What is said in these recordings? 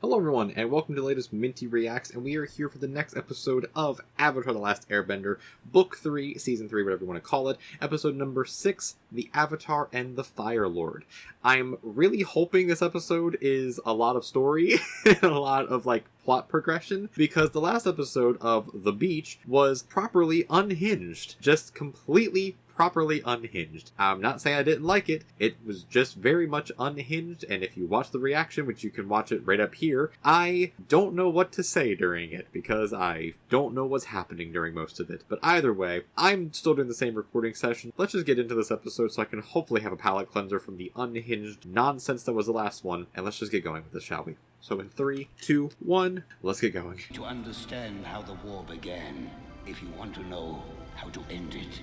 Hello everyone, and welcome to the latest Minty Reacts, and we are here for the next episode of Avatar the Last Airbender, Book 3, Season 3, whatever you want to call it, episode number 6, The Avatar and the Fire Lord. I'm really hoping this episode is a lot of story, and a lot of, plot progression, because the last episode of The Beach was properly unhinged. Just completely properly unhinged. I'm not saying I didn't like it, it was just very much unhinged, and if you watch the reaction, which you can watch it right up here, I don't know what to say during it, because I don't know what's happening during most of it. But either way, I'm still doing the same recording session. Let's just get into this episode so I can hopefully have a palate cleanser from the unhinged nonsense that was the last one, and let's just get going with this, shall we? So in 3, 2, 1, let's get going. To understand how the war began, if you want to know how to end it,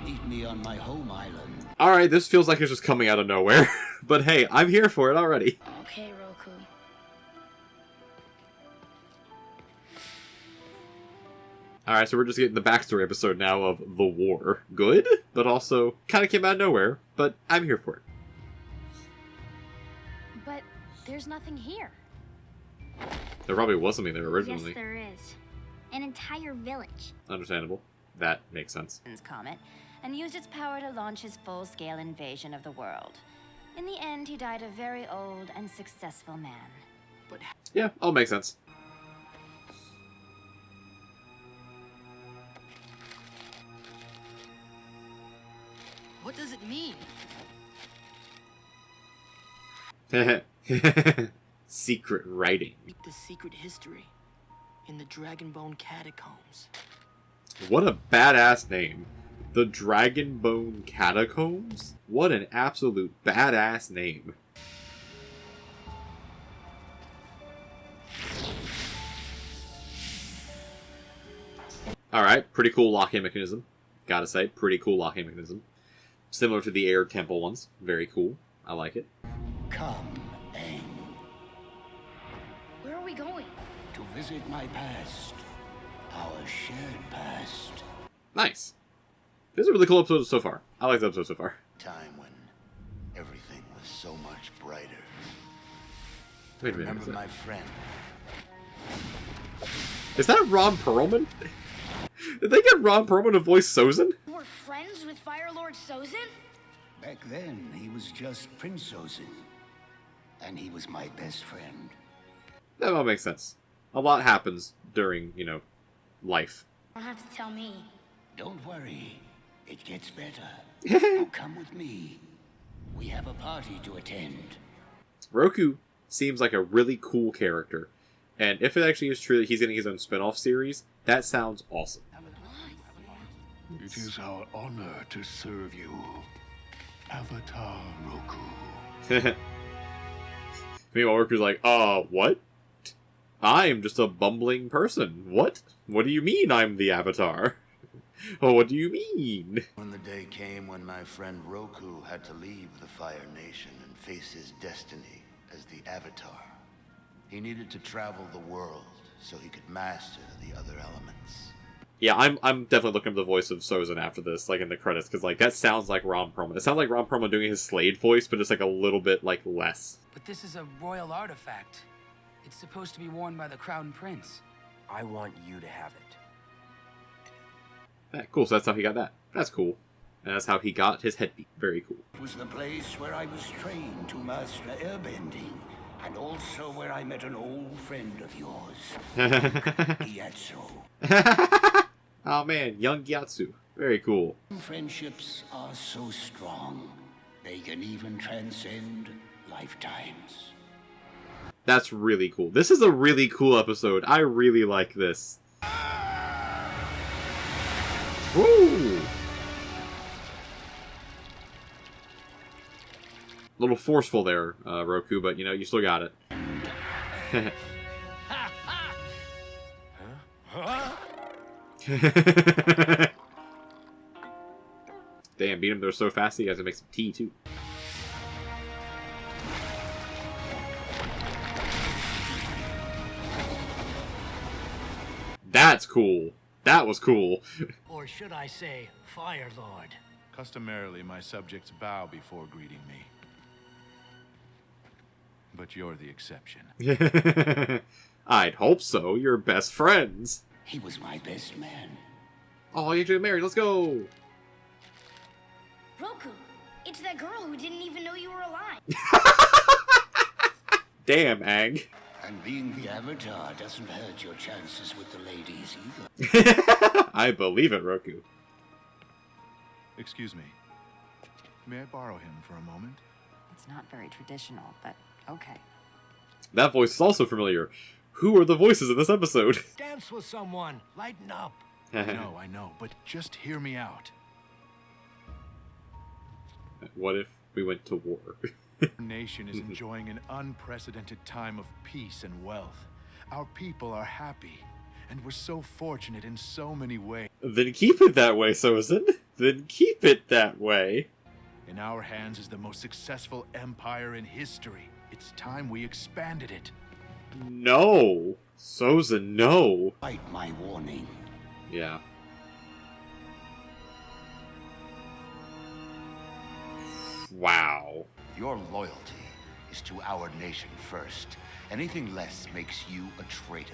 meet me on my home island. Alright, this feels like it's just coming out of nowhere. But hey, I'm here for it already. Okay, Roku. Alright, so we're just getting the backstory episode now of the war. Good, but also kind of came out of nowhere, but I'm here for it. But there's nothing here. There probably was something there originally. Yes, there is. An entire village. Understandable. That makes sense. Comet, and used its power to launch his full-scale invasion of the world. In the end, he died a very old and successful man. But Yeah, all makes sense. What does it mean? Secret writing. The secret history in the Dragonbone Catacombs. What a badass name. The Dragonbone Catacombs? What an absolute badass name. Alright, pretty cool locking mechanism. Gotta say, pretty cool locking mechanism. Similar to the air temple ones. Very cool. I like it. come, Aang, Where are we going? to visit my past, our shared past. Nice. This is a really cool episode so far. I like the episode so far. Time when everything was so much brighter. Wait a minute. Remember my friend? Is that Ron Perlman? Did they get Ron Perlman to voice Sozin? You were friends with Fire Lord Sozin? Back then, he was just Prince Sozin. And he was my best friend. That all makes sense. A lot happens during, life. You don't have to tell me. Don't worry, it gets better. Now come with me. We have a party to attend. Roku seems like a really cool character. And if it actually is true that he's getting his own spin-off series, that sounds awesome. It is our honor to serve you, Avatar Roku. Meanwhile, Roku's like, what? I'm just a bumbling person. What? What do you mean I'm the Avatar? Oh, what do you mean? When the day came when my friend Roku had to leave the Fire Nation and face his destiny as the Avatar, he needed to travel the world so he could master the other elements. Yeah, I'm definitely looking up the voice of Sozin after this, in the credits, because, that sounds like Ron Perlman. It sounds like Ron Perlman doing his Slade voice, but just, a little bit, less. But this is a royal artifact. It's supposed to be worn by the Crown Prince. I want you to have it. Yeah, cool, so that's how he got that. That's cool. And that's how he got his headpiece. Very cool. It was the place where I was trained to master airbending, and also where I met an old friend of yours, Gyatso. Oh man, young Gyatso. Very cool. Friendships are so strong, they can even transcend lifetimes. That's really cool. This is a really cool episode. I really like this. Woo! A little forceful there, Roku, but you still got it. Damn, beat him there so fast he has to make some tea too. That's cool. That was cool. Or should I say, Fire Lord? Customarily, my subjects bow before greeting me. But you're the exception. I'd hope so. You're best friends. He was my best man. Oh, you get married. Let's go. Roku, it's that girl who didn't even know you were alive. Damn, Aang. And being the Avatar doesn't hurt your chances with the ladies either. I believe it, Roku. Excuse me. May I borrow him for a moment? It's not very traditional, but okay. That voice is also familiar. Who are the voices in this episode? Dance with someone. Lighten up. I know, but just hear me out. What if we went to war? Our nation is enjoying an unprecedented time of peace and wealth. Our people are happy, and we're so fortunate in so many ways. Then keep it that way, Sozin. Then keep it that way. In our hands is the most successful empire in history. It's time we expanded it. No. Sozin, no. Fight my warning. Yeah. Wow. Your loyalty is to our nation first. Anything less makes you a traitor.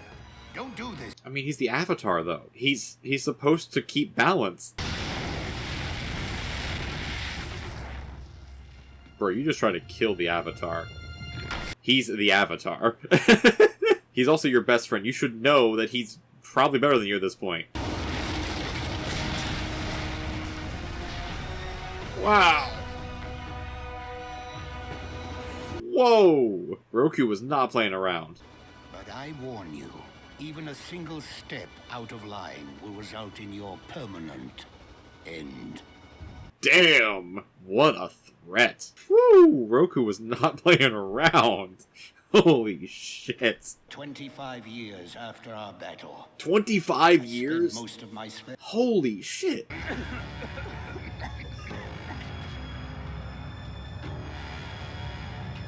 Don't do this. I mean, he's the Avatar, though. He's supposed to keep balance. Bro, you just try to kill the Avatar. He's the Avatar. He's also your best friend. You should know that he's probably better than you at this point. Wow. Whoa! Roku was not playing around. But I warn you, even a single step out of line will result in your permanent end. Damn! What a threat. Woo! Roku was not playing around. Holy shit. 25 years after our battle. 25 years? Most of my Holy shit.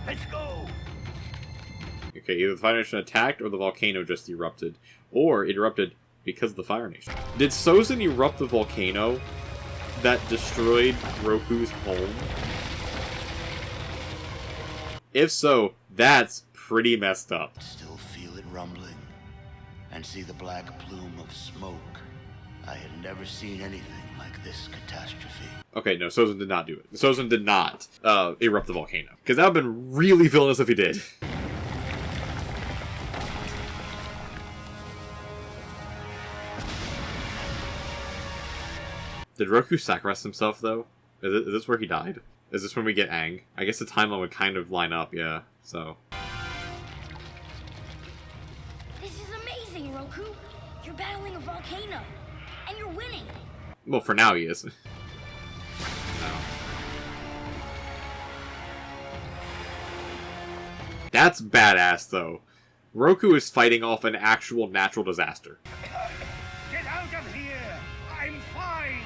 Let's go! Okay, either the Fire Nation attacked or the volcano just erupted. Or it erupted because of the Fire Nation. Did Sozin erupt the volcano that destroyed Roku's home? If so, that's pretty messed up. Still feel it rumbling and see the black plume of smoke. I had never seen anything like this catastrophe. Okay, no, Sozin did not do it. Sozin did not erupt the volcano. Because that would have been really villainous if he did. Did Roku sacrifice himself, though? Is this where he died? Is this when we get Aang? I guess the timeline would kind of line up, yeah, so. This is amazing, Roku. You're battling a volcano, and you're winning. Well, for now he is. No. That's badass, though. Roku is fighting off an actual natural disaster. Get out of here! I'm fine!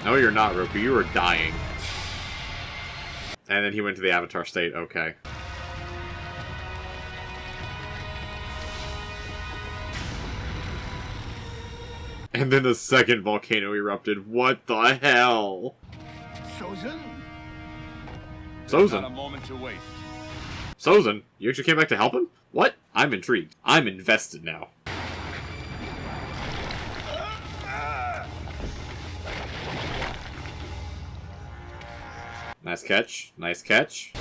No, you're not, Roku. You are dying. And then he went to the Avatar state. Okay. And then the second volcano erupted. What the hell? Sozin? Sozin? Not a moment to waste. Sozin? You actually came back to help him? What? I'm intrigued. I'm invested now. Nice catch. Nice catch.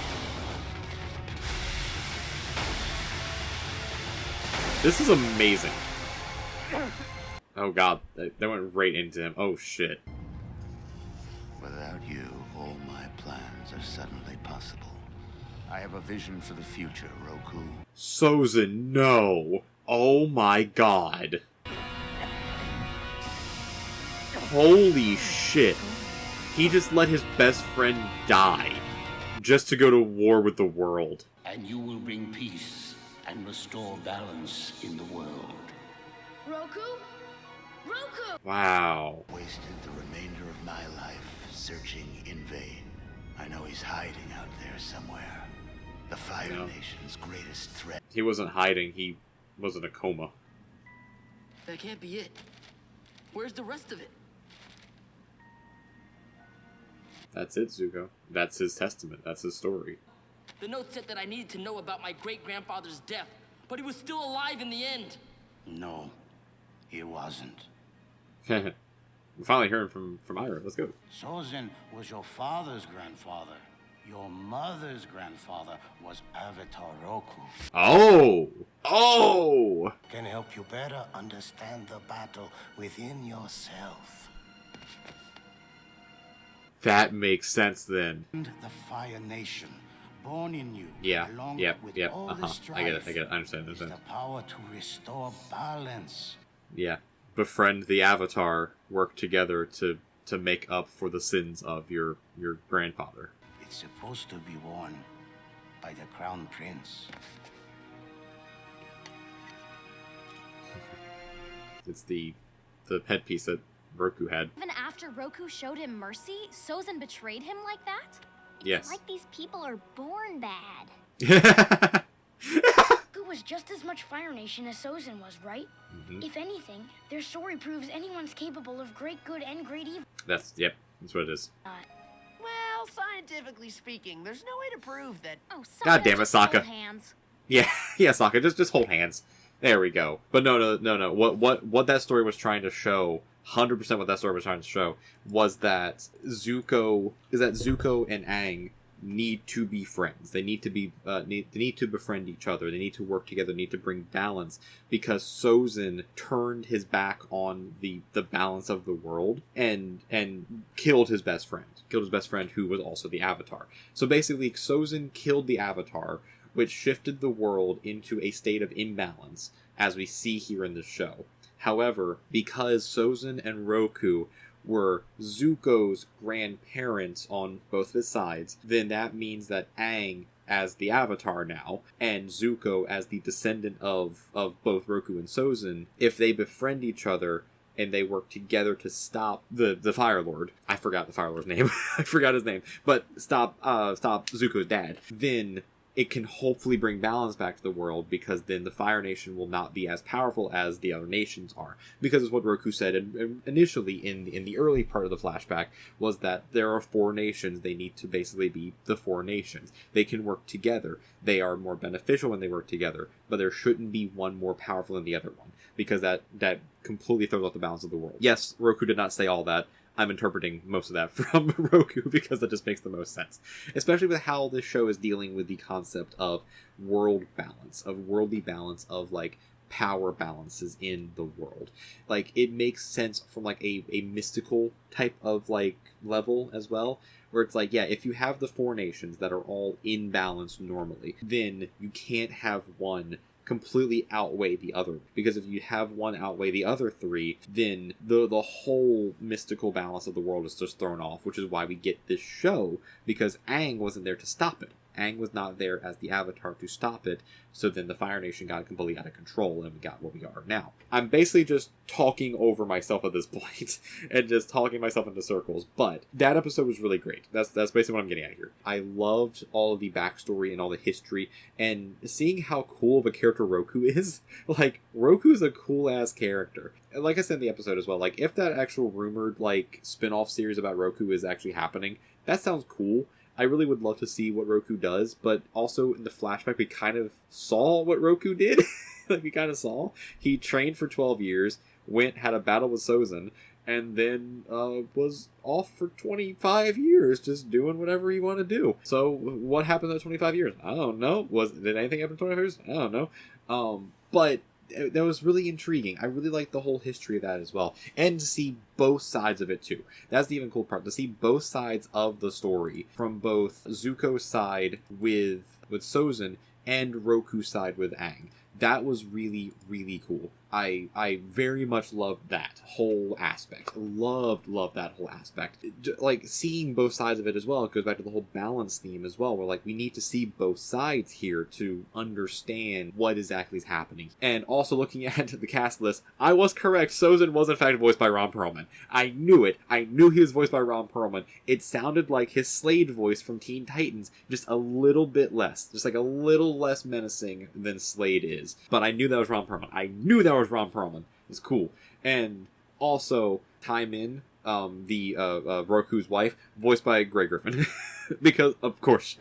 This is amazing. Oh god, they went right into him. Oh shit. Without you, all my plans are suddenly possible. I have a vision for the future, Roku. Sozin, no. Oh my god. Holy shit. He just let his best friend die. Just to go to war with the world. And you will bring peace and restore balance in the world. Roku? Roku! Wow. Wasted the remainder of my life searching in vain. I know he's hiding out there somewhere. The Fire Nation's greatest threat. He wasn't hiding, he was in a coma. That can't be it. Where's the rest of it? That's it, Zuko. That's his testament. That's his story. The note said that I needed to know about my great-grandfather's death, but he was still alive in the end. No, he wasn't. We're finally hearing from Ira. Let's go. Sozin was your father's grandfather. Your mother's grandfather was Avatar Roku. Oh! Oh! Can help you better understand the battle within yourself. That makes sense then. And the Fire Nation, born in you, Yeah, along yep, with yep, all the strife, I get it, I understand. is the power to restore balance. Yeah. Befriend the Avatar, work together to make up for the sins of your grandfather. It's supposed to be worn by the Crown Prince. It's the headpiece that Roku had. Even after Roku showed him mercy, Sozin betrayed him like that? Yes. It's like these people are born bad. Who was just as much Fire Nation as Sozin was, right? Mm-hmm. If anything, their story proves anyone's capable of great good and great evil. That's what it is. Well, scientifically speaking, there's no way to prove that. Oh, God damn it, just hold Sokka. hands. Yeah, yeah, Sokka, just hold hands. There we go. But no. What that story was trying to show, 100% what that story was trying to show, was that Zuko and Aang need to be friends. They need to be they need to befriend each other. They need to work together. They need to bring balance, because Sozin turned his back on the balance of the world and killed his best friend. Killed his best friend, who was also the Avatar. So basically, Sozin killed the Avatar, which shifted the world into a state of imbalance, as we see here in the show. However, because Sozin and Roku were Zuko's grandparents on both of his sides, then that means that Aang, as the Avatar now, and Zuko as the descendant of both Roku and Sozin, if they befriend each other and they work together to stop the Fire Lord. I forgot the Fire Lord's name. I forgot his name. But stop Zuko's dad. Then it can hopefully bring balance back to the world, because then the Fire Nation will not be as powerful as the other nations are. Because it's what Roku said initially in the early part of the flashback, was that there are 4 nations. They need to basically be the 4 nations. They can work together. They are more beneficial when they work together, but there shouldn't be one more powerful than the other one, because that completely throws off the balance of the world. Yes, Roku did not say all that. I'm interpreting most of that from Roku, because that just makes the most sense. Especially with how this show is dealing with the concept of world balance, of worldly balance, of like power balances in the world. Like, it makes sense from like a mystical type of like level as well, where it's like, yeah, if you have the 4 nations that are all in balance normally, then you can't have one completely outweigh the other, because if you have one outweigh the other 3, then the whole mystical balance of the world is just thrown off, which is why we get this show, because Aang wasn't there to stop it. Aang was not there as the Avatar to stop it, so then the Fire Nation got completely out of control, and we got what we are now. I'm basically just talking over myself at this point, and just talking myself into circles, but that episode was really great. That's basically what I'm getting at here. I loved all of the backstory and all the history, and seeing how cool of a character Roku is. Like, Roku's a cool-ass character. Like I said in the episode as well, like, if that actual rumored, like, spin-off series about Roku is actually happening, that sounds cool. I really would love to see what Roku does, but also in the flashback we kind of saw what Roku did. Like, we kind of saw. He trained for 12 years, had a battle with Sozin, and then was off for 25 years just doing whatever he wanted to do. So what happened in those 25 years? I don't know. Did anything happen in 25 years? I don't know. But that was really intriguing. I really liked the whole history of that as well. And to see both sides of it too. That's the even cool part. To see both sides of the story, from both Zuko's side with Sozin and Roku's side with Aang. That was really, really cool. I very much loved that whole aspect. Loved that whole aspect. Like, seeing both sides of it as well, it goes back to the whole balance theme as well, where, like, we need to see both sides here to understand what exactly is happening. And also looking at the cast list, I was correct. Sozin was in fact voiced by Ron Perlman. I knew it. I knew he was voiced by Ron Perlman. It sounded like his Slade voice from Teen Titans, just a little bit less. Just like a little less menacing than Slade is. But I knew that was Ron Perlman. I knew that was Ron Perlman. It's cool. And also, Ty Min, the Roku's wife, voiced by Grey Griffin. Because of course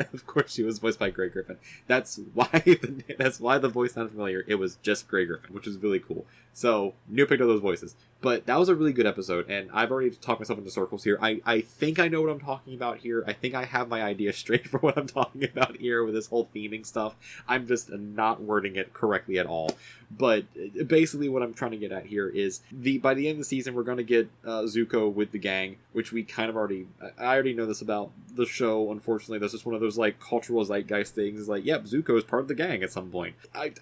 she was voiced by Grey Griffin. That's why the voice sounded familiar. It was just Grey Griffin, which is really cool. So knew picked up those voices. But that was a really good episode, and I've already talked myself into circles here. I think I know what I'm talking about here. I think I have my idea straight for what I'm talking about here with this whole theming stuff. I'm just not wording it correctly at all. But basically what I'm trying to get at here is by the end of the season, we're going to get Zuko with the gang, which we kind of I already know this about the show. Unfortunately, that's just one of those like cultural zeitgeist things. Is like, yep, Zuko is part of the gang at some point.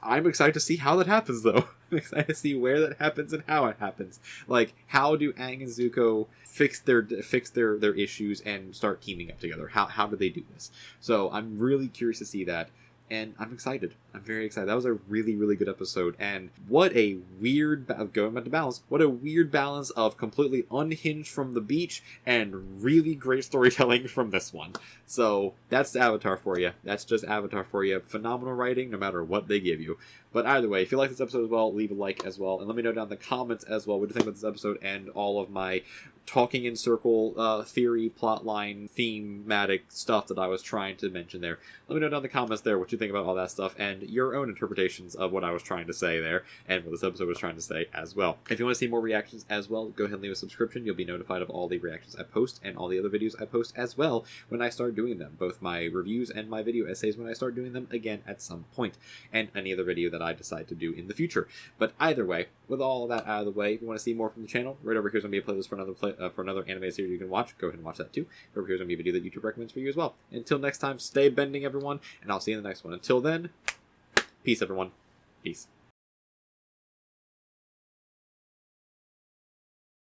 I'm excited to see how that happens, though. I'm excited to see where that happens and how it happens. Like, how do Aang and Zuko fix their issues and start teaming up together? How do they do this? So I'm really curious to see that. And I'm excited. I'm very excited. That was a really, really good episode. And what a weird, going back to balance, what a weird balance of completely unhinged from the beach and really great storytelling from this one. So that's Avatar for you. That's just Avatar for you. Phenomenal writing, no matter what they give you. But either way, if you like this episode as well, leave a like as well. And let me know down in the comments as well what you think about this episode and all of my talking in circle theory, plotline, thematic stuff that I was trying to mention there. Let me know down in the comments there what you think about all that stuff and your own interpretations of what I was trying to say there and what this episode was trying to say as well. If you want to see more reactions as well, go ahead and leave a subscription. You'll be notified of all the reactions I post and all the other videos I post as well when I start doing them. Both my reviews and my video essays when I start doing them again at some point. And any other video that I decide to do in the future. But either way, with all of that out of the way, if you want to see more from the channel, right over here is going to be a playlist for another anime series you can watch. Go ahead and watch that too. Over here is going to be a video that YouTube recommends for you as well. Until next time, stay bending, everyone, and I'll see you in the next one. Until then, peace, everyone. Peace.